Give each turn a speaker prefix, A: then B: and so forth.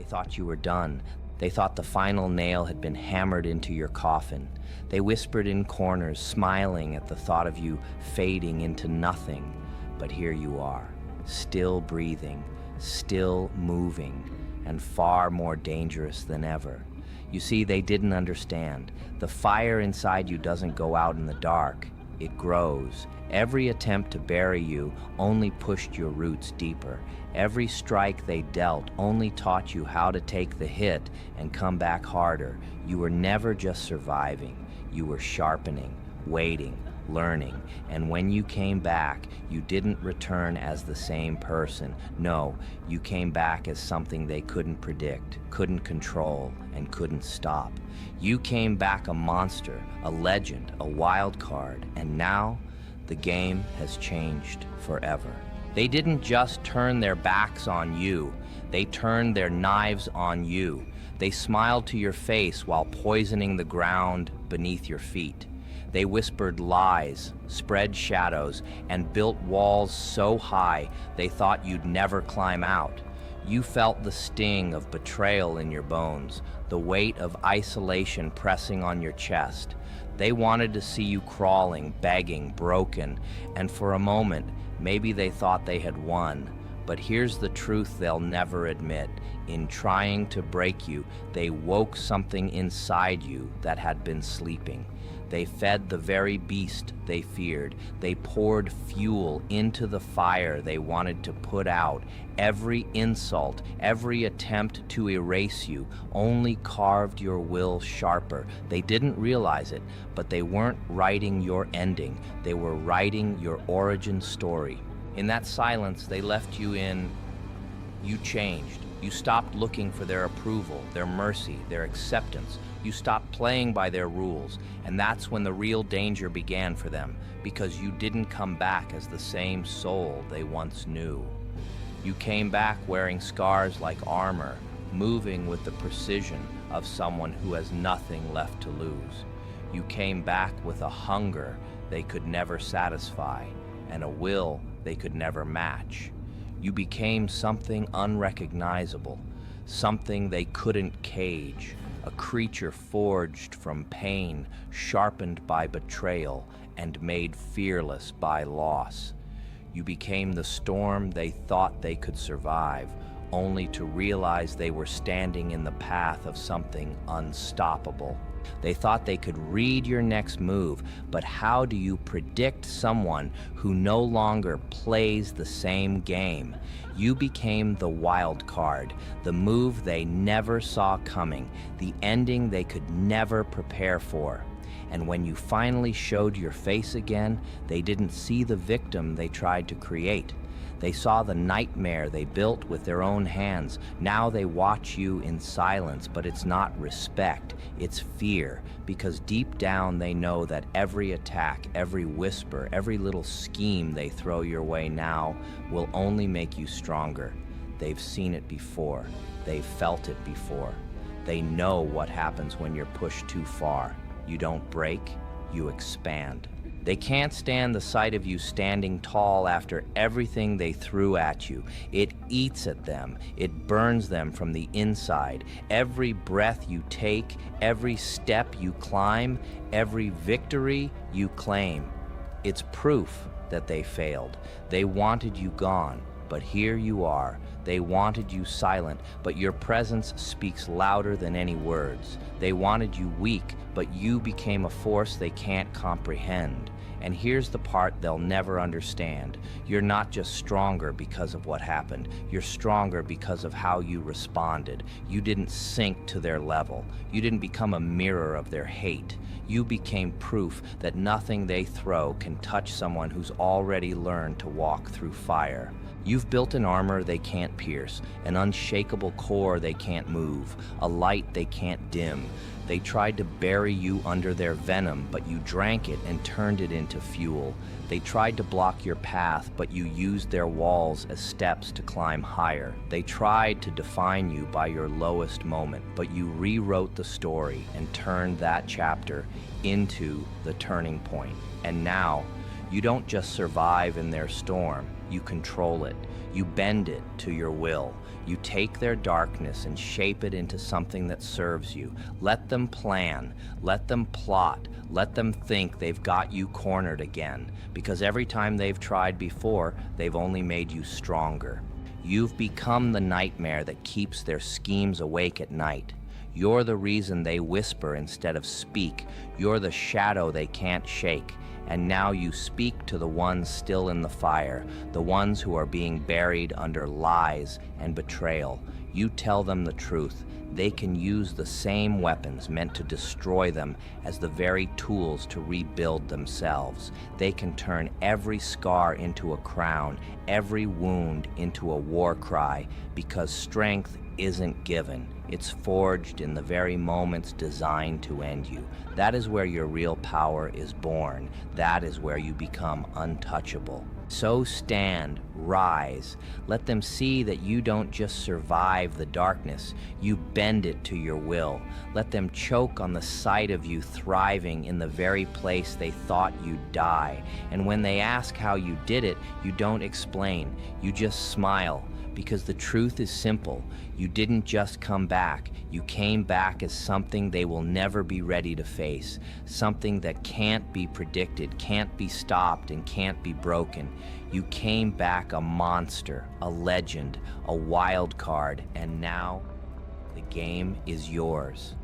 A: They thought you were done. They thought the final nail had been hammered into your coffin. They whispered in corners, smiling at the thought of you fading into nothing. But here you are, still breathing, still moving, and far more dangerous than ever. You see, they didn't understand. The fire inside you doesn't go out in the dark. It grows. Every attempt to bury you only pushed your roots deeper. Every strike they dealt only taught you how to take the hit and come back harder. You were never just surviving. You were sharpening, waiting, learning. And when you came back, you didn't return as the same person. No, you came back as something they couldn't predict, couldn't control, and couldn't stop. You came back a monster, a legend, a wild card, and now the game has changed forever. They didn't just turn their backs on you, they turned their knives on you. They smiled to your face while poisoning the ground beneath your feet. They whispered lies, spread shadows, and built walls so high they thought you'd never climb out. You felt the sting of betrayal in your bones, the weight of isolation pressing on your chest. They wanted to see you crawling, begging, broken, and for a moment, maybe they thought they had won. But here's the truth they'll never admit. In trying to break you, they woke something inside you that had been sleeping. They fed the very beast they feared. They poured fuel into the fire they wanted to put out. Every insult, every attempt to erase you only carved your will sharper. They didn't realize it, but they weren't writing your ending. They were writing your origin story. In that silence they left you in, you changed. You stopped looking for their approval, their mercy, their acceptance. You stopped playing by their rules, and that's when the real danger began for them, because you didn't come back as the same soul they once knew. You came back wearing scars like armor, moving with the precision of someone who has nothing left to lose. You came back with a hunger they could never satisfy, and a will they could never match. You became something unrecognizable, something they couldn't cage, a creature forged from pain, sharpened by betrayal, and made fearless by loss. You became the storm they thought they could survive, only to realize they were standing in the path of something unstoppable. They thought they could read your next move, but how do you predict someone who no longer plays the same game? You became the wild card, the move they never saw coming, the ending they could never prepare for. And when you finally showed your face again, they didn't see the victim they tried to create. They saw the nightmare they built with their own hands. Now they watch you in silence, but it's not respect, it's fear, because deep down they know that every attack, every whisper, every little scheme they throw your way now will only make you stronger. They've seen it before. They've felt it before. They know what happens when you're pushed too far. You don't break, you expand. They can't stand the sight of you standing tall after everything they threw at you. It eats at them. It burns them from the inside. Every breath you take, every step you climb, every victory you claim. It's proof that they failed. They wanted you gone, but here you are. They wanted you silent, but your presence speaks louder than any words. They wanted you weak, but you became a force they can't comprehend. And here's the part they'll never understand. You're not just stronger because of what happened. You're stronger because of how you responded. You didn't sink to their level. You didn't become a mirror of their hate. You became proof that nothing they throw can touch someone who's already learned to walk through fire. You've built an armor they can't pierce, an unshakable core they can't move, a light they can't dim. They tried to bury you under their venom, but you drank it and turned it into fuel. They tried to block your path, but you used their walls as steps to climb higher. They tried to define you by your lowest moment, but you rewrote the story and turned that chapter into the turning point. And now, you don't just survive in their storm, You control it. You bend it to your will. You take their darkness and shape it into something that serves you. Let them plan. Let them plot. Let them think they've got you cornered again. Because every time they've tried before, they've only made you stronger. You've become the nightmare that keeps their schemes awake at night. You're the reason they whisper instead of speak. You're the shadow they can't shake. And now you speak to the ones still in the fire, the ones who are being buried under lies and betrayal. You tell them the truth. They can use the same weapons meant to destroy them as the very tools to rebuild themselves. They can turn every scar into a crown, every wound into a war cry, because strength isn't given. It's forged in the very moments designed to end you. That is where your real power is born. That is where you become untouchable. So stand, rise. Let them see that you don't just survive the darkness, you bend it to your will. Let them choke on the sight of you thriving in the very place they thought you'd die. And when they ask how you did it, you don't explain. You just smile. Because the truth is simple. You didn't just come back. You came back as something they will never be ready to face. Something that can't be predicted, can't be stopped, and can't be broken. You came back a monster, a legend, a wild card, and now the game is yours.